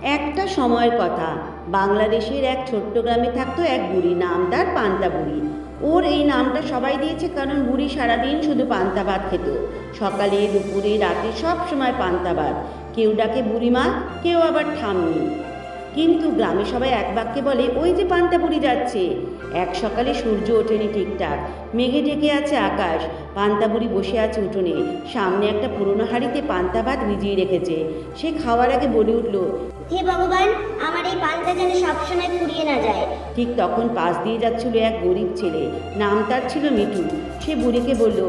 একটা সময়ের কথা, বাংলাদেশের এক ছোট্ট গ্রামে থাকতো এক বুড়ি, নাম তার পান্তা বুড়ি। ওর এই নামটা সবাই দিয়েছে কারণ বুড়ি সারাদিন শুধু পান্তা ভাত খেত। সকালে, দুপুরে, রাতে সব সময় পান্তা ভাত। কেউ ডাকে বুড়িমা, কেউ আবার ঠাম্মি। কিন্তু গ্রামে সবাই এক বাক্যে বলে, ওই যে পান্তা বুড়ি যাচ্ছে। এক সকালে সূর্য ওঠেনি ঠিকঠাক, মেঘে ঢেকে আছে আকাশ। পান্তা বুড়ি বসে আছে উঠোনে, সামনে একটা পুরোনো হাঁড়িতে পান্তা ভাত ভিজিয়ে রেখেছে। সে খাওয়ার আগে বলে উঠল, হে ভগবান, আমার এই পান্তা যেন সবসময় ফুরিয়ে না যায়। ঠিক তখন পাশ দিয়ে যাচ্ছিল এক গরিব ছেলে, নাম তার ছিল মিঠু। সে বুড়িকে বলল,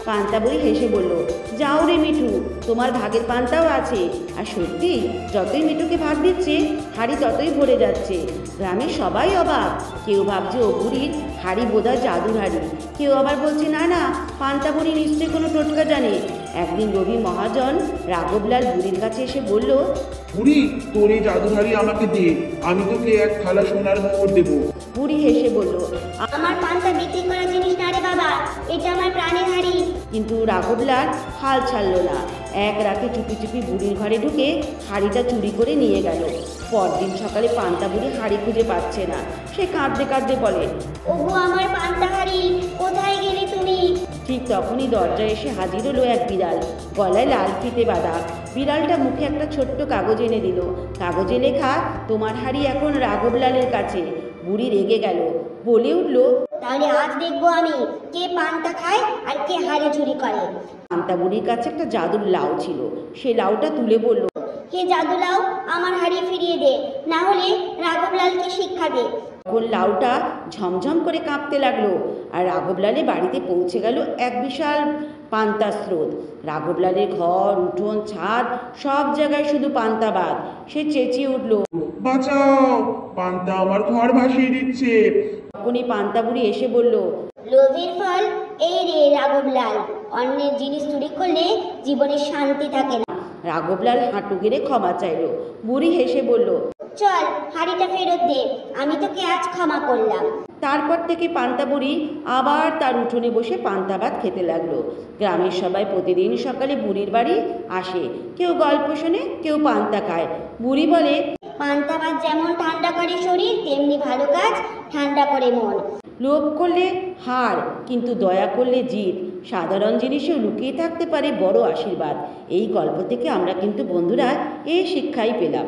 পান্তা বুড়ি হেসে বলল, যাও রে মিঠু, তোমার ভাগের পান্তাও আছে। আর সত্যি, যতই মিঠুকে ভাত দিচ্ছে হাঁড়ি ততই ভরে যাচ্ছে। গ্রামের সবাই অবাক। কেউ ভাবছে ও বুড়ির হাঁড়ি বোধহয় জাদুর হাঁড়ি, কেউ আবার বলছে না না, পান্তা বুড়ি নিশ্চয়ই কোনো টোটকা জানে। একদিন রবি মহাজন রাঘবলাল বুড়ির কাছে এসে বলল, বুড়ি, তোর এই জাদুহারি আমাকে দে, আমি তোকে এক থালা সোনার মোহর দেবো। বুড়ি হেসে বলল, আমার পান্তা বিক্রি করা জিনিস না রে বাবা, এটা আমার প্রাণের হাঁড়ি। কিন্তু রাঘবলাল হাল ছাড়ল না। এক রাতে চুপি চুপি বুড়ির ঘরে ঢুকে হাঁড়িটা চুরি করে নিয়ে গেল। পরদিন সকালে পান্তা বুড়ি হাঁড়ি খুঁজে পাচ্ছে না। সে কাঁদতে কাঁদতে বলে, ওগো আমার পান্তা হাঁড়ি, কোথায় গেলে তুমি? ঠিক তখনই দরজায় এসে হাজির হলো এক বিড়াল, গলায় লাল ফিতে বাঁধা। বিড়ালটা মুখে একটা ছোট্ট কাগজ এনে দিল। কাগজে লেখা, তোমার হাঁড়ি এখন রাঘবলালের কাছে। বুড়ি রেগে গেল, বলে উঠল, তাহলে আজ দেখবো আমি কে পান্তা খায় আর কে হাঁড়ি চুরি করে। পান্তা বুড়ির কাছে একটা জাদুর লাউ ছিল। সে লাউটা তুলে বলল, হে জাদুলাও, আমার হাঁড়ি ফিরিয়ে দে, না হলে রাঘবলালকে শিক্ষা দে। তখন লাউটা ঝমঝম করে কাঁপতে লাগলো। আর রাঘবলালের বাড়িতে পৌঁছে গেল এক বিশাল পান্তা স্রোত। রাঘবলালের ঘর, উঠোন, ছাদ সব জায়গায় শুধু পান্তা ভাত। সে চেঁচিয়ে উঠল, বাঁচাও, পান্তা আমার ঘর ভাসিয়ে দিচ্ছে। তখনই পান্তা বুড়ি এসে বলল, লোভের ফল এই রে রাঘবলাল, অন্যের জিনিস চুরি করলে জীবনে শান্তি থাকে না। রাঘবলাল হাঁটু গেড়ে ক্ষমা চাইল। বুড়ি হেসে বলল, চল হাঁড়িটা ফেরত দে, আমি তোকে আজ ক্ষমা করলাম। তারপর থেকে পান্তা বুড়ি আবার তার উঠোনে বসে পান্তা ভাত খেতে লাগলো। গ্রামের সবাই প্রতিদিন সকালে বুড়ির বাড়ি আসে। কেউ গল্প শোনে, কেউ পান্তা খায়। বুড়ি বলে, পান্তা ভাত যেমন ঠান্ডা করে শরীর, তেমনি ভালো কাজ ঠান্ডা করে মন। লোভ করলে হার, কিন্তু দয়া করলে জিত। সাধারণ জিনিসেও লুকিয়ে থাকতে পারে বড় আশীর্বাদ। এই গল্প থেকে আমরা কিন্তু বন্ধুরা এই শিক্ষাই পেলাম।